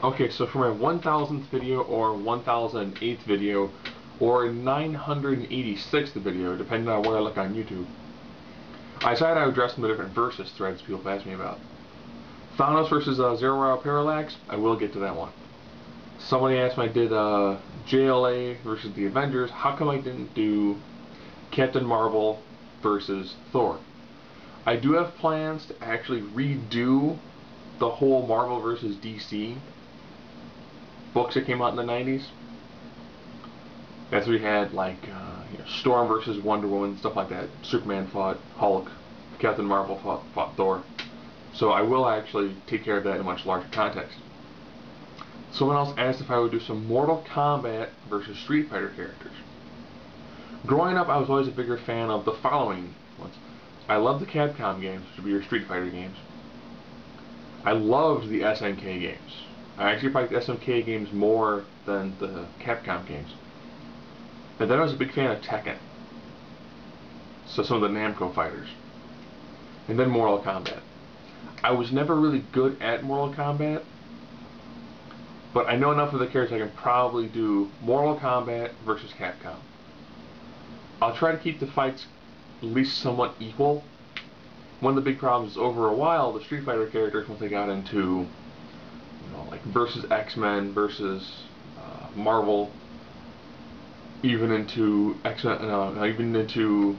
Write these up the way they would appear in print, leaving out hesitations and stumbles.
Okay, so for my 1000th video or 1008th video or 986th video, depending on where I look on YouTube, I decided I would address some of the different versus threads people ask me about. Thanos versus Zero Hour Parallax, I will get to that one. Somebody asked me I did JLA versus the Avengers. How come I didn't do Captain Marvel versus Thor? I do have plans to actually redo the whole Marvel versus DC books that came out in the 90s. As we had like Storm versus Wonder Woman, stuff like that. Superman fought Hulk, Captain Marvel fought Thor. So I will actually take care of that in a much larger context. Someone else asked if I would do some Mortal Kombat versus Street Fighter characters. Growing up, I was always a bigger fan of the following ones. I loved the Capcom games, which would be your Street Fighter games. I loved the SNK games. I actually liked the SNK games more than the Capcom games. And then I was a big fan of Tekken. So some of the Namco fighters. And then Mortal Kombat. I was never really good at Mortal Kombat, but I know enough of the characters I can probably do Mortal Kombat versus Capcom. I'll try to keep the fights at least somewhat equal. One of the big problems is over a while, the Street Fighter characters, once they got into, like versus X-Men versus Marvel, even into X-Men, even into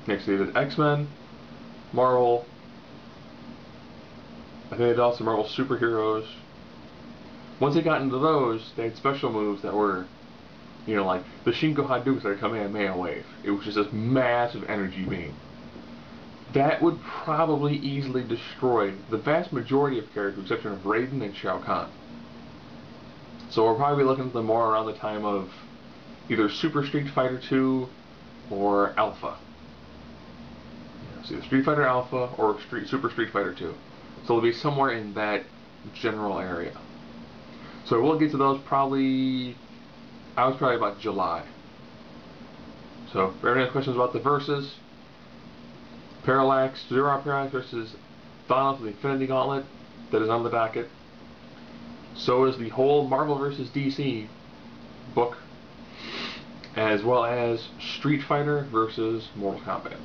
next they did X-Men, Marvel. I think they did also Marvel superheroes. Once they got into those, they had special moves that were, like the Shinko Hadouken that Kamehameha wave. It was just this massive energy beam. That would probably easily destroy the vast majority of characters, with the exception of Raiden and Shao Kahn. So we're probably looking at them more around the time of either Super Street Fighter 2 or Alpha. So either Street Fighter Alpha or Super Street Fighter 2. So it'll be somewhere in that general area. So we'll get to those probably, I was probably about July. So if anyone has questions about the verses, Parallax, Zero Hour Parallax versus Thanos with the Infinity Gauntlet, that is on the docket. So is the whole Marvel vs. DC book, as well as Street Fighter versus Mortal Kombat.